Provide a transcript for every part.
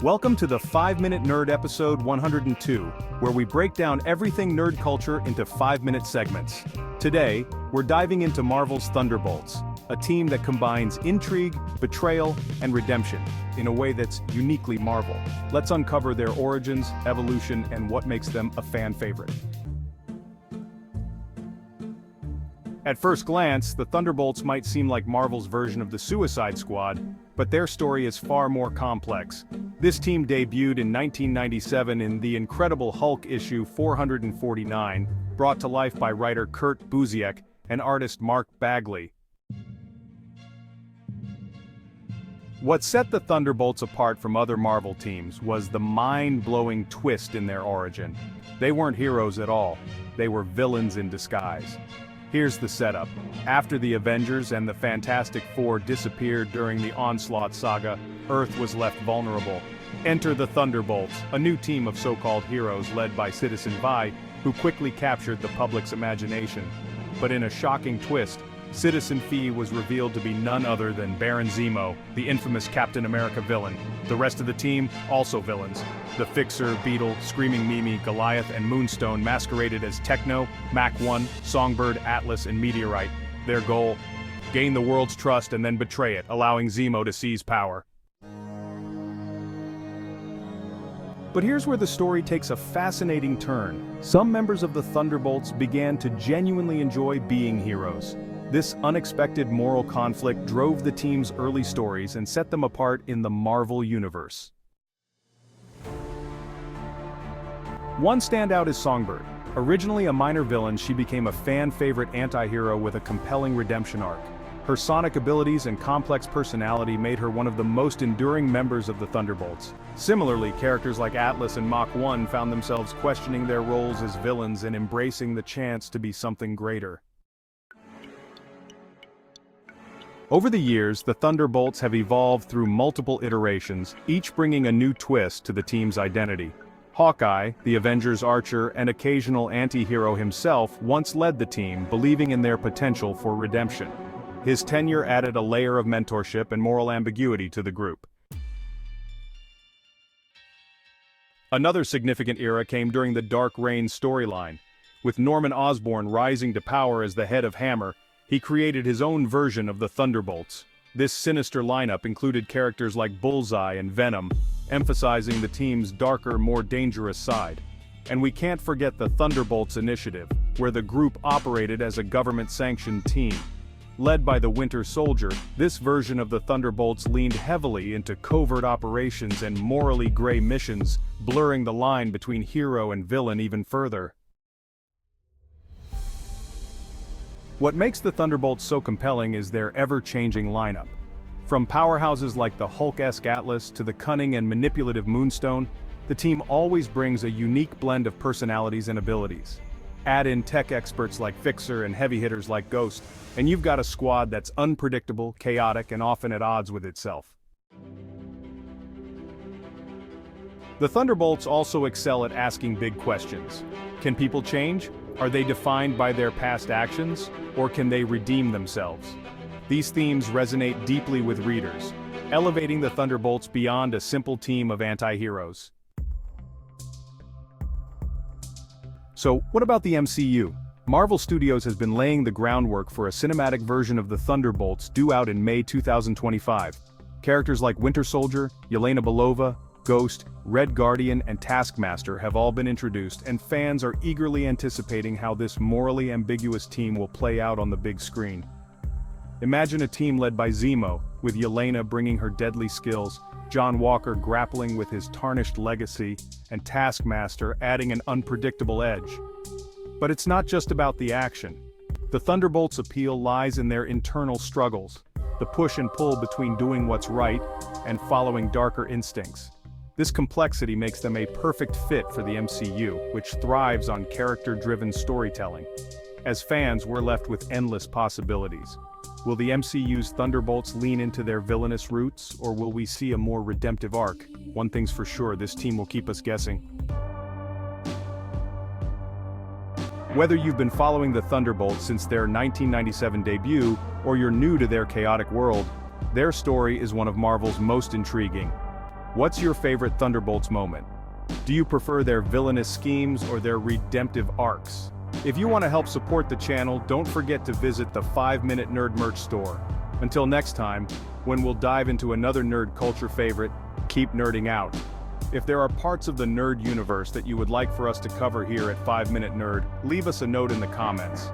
Welcome to the 5-Minute Nerd episode 102, where we break down everything nerd culture into 5-minute segments. Today, we're diving into Marvel's Thunderbolts, a team that combines intrigue, betrayal, and redemption in a way that's uniquely Marvel. Let's uncover their origins, evolution, and what makes them a fan favorite. At first glance, the Thunderbolts might seem like Marvel's version of the Suicide Squad, but their story is far more complex. This team debuted in 1997 in The Incredible Hulk issue 449, brought to life by writer Kurt Busiek and artist Mark Bagley. What set the Thunderbolts apart from other Marvel teams was the mind-blowing twist in their origin. They weren't heroes at all, they were villains in disguise. Here's the setup. After the Avengers and the Fantastic Four disappeared during the Onslaught saga, Earth was left vulnerable. Enter the Thunderbolts, a new team of so-called heroes led by Citizen Vi, who quickly captured the public's imagination. But in a shocking twist, Citizen Vi was revealed to be none other than Baron Zemo, the infamous Captain America villain. The rest of the team, also villains. The Fixer, Beetle, Screaming Mimi, Goliath, and Moonstone masqueraded as Techno, Mach-1, Songbird, Atlas, and Meteorite. Their goal? Gain the world's trust and then betray it, allowing Zemo to seize power. But here's where the story takes a fascinating turn. Some members of the Thunderbolts began to genuinely enjoy being heroes. This unexpected moral conflict drove the team's early stories and set them apart in the Marvel Universe. One standout is Songbird. Originally a minor villain, she became a fan-favorite anti-hero with a compelling redemption arc. Her sonic abilities and complex personality made her one of the most enduring members of the Thunderbolts. Similarly, characters like Atlas and Mach-1 found themselves questioning their roles as villains and embracing the chance to be something greater. Over the years, the Thunderbolts have evolved through multiple iterations, each bringing a new twist to the team's identity. Hawkeye, the Avengers' archer and occasional anti-hero himself, once led the team, believing in their potential for redemption. His tenure added a layer of mentorship and moral ambiguity to the group. Another significant era came during the Dark Reign storyline. With Norman Osborn rising to power as the head of Hammer, he created his own version of the Thunderbolts. This sinister lineup included characters like Bullseye and Venom, emphasizing the team's darker, more dangerous side. And we can't forget the Thunderbolts Initiative, where the group operated as a government-sanctioned team. Led by the Winter Soldier, this version of the Thunderbolts leaned heavily into covert operations and morally gray missions, blurring the line between hero and villain even further. What makes the Thunderbolts so compelling is their ever-changing lineup. From powerhouses like the Hulk-esque Atlas to the cunning and manipulative Moonstone, the team always brings a unique blend of personalities and abilities. Add in tech experts like Fixer and heavy hitters like Ghost, and you've got a squad that's unpredictable, chaotic, and often at odds with itself. The Thunderbolts also excel at asking big questions. Can people change? Are they defined by their past actions, or can they redeem themselves? These themes resonate deeply with readers, elevating the Thunderbolts beyond a simple team of anti-heroes. So, what about the MCU? Marvel Studios has been laying the groundwork for a cinematic version of the Thunderbolts due out in May 2025. Characters like Winter Soldier, Yelena Belova, Ghost, Red Guardian, and Taskmaster have all been introduced, and fans are eagerly anticipating how this morally ambiguous team will play out on the big screen. Imagine a team led by Zemo, with Yelena bringing her deadly skills, John Walker grappling with his tarnished legacy, and Taskmaster adding an unpredictable edge. But it's not just about the action. The Thunderbolts' appeal lies in their internal struggles, the push and pull between doing what's right and following darker instincts. This complexity makes them a perfect fit for the MCU, which thrives on character-driven storytelling. As fans, we're left with endless possibilities. Will the MCU's Thunderbolts lean into their villainous roots, or will we see a more redemptive arc? One thing's for sure, this team will keep us guessing. Whether you've been following the Thunderbolts since their 1997 debut, or you're new to their chaotic world, their story is one of Marvel's most intriguing. What's your favorite Thunderbolts moment? Do you prefer their villainous schemes or their redemptive arcs? If you want to help support the channel, don't forget to visit the 5-Minute Nerd merch store. Until next time, when we'll dive into another nerd culture favorite, keep nerding out. If there are parts of the nerd universe that you would like for us to cover here at 5-Minute Nerd, leave us a note in the comments.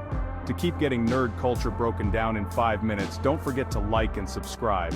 To keep getting nerd culture broken down in 5 minutes, don't forget to like and subscribe.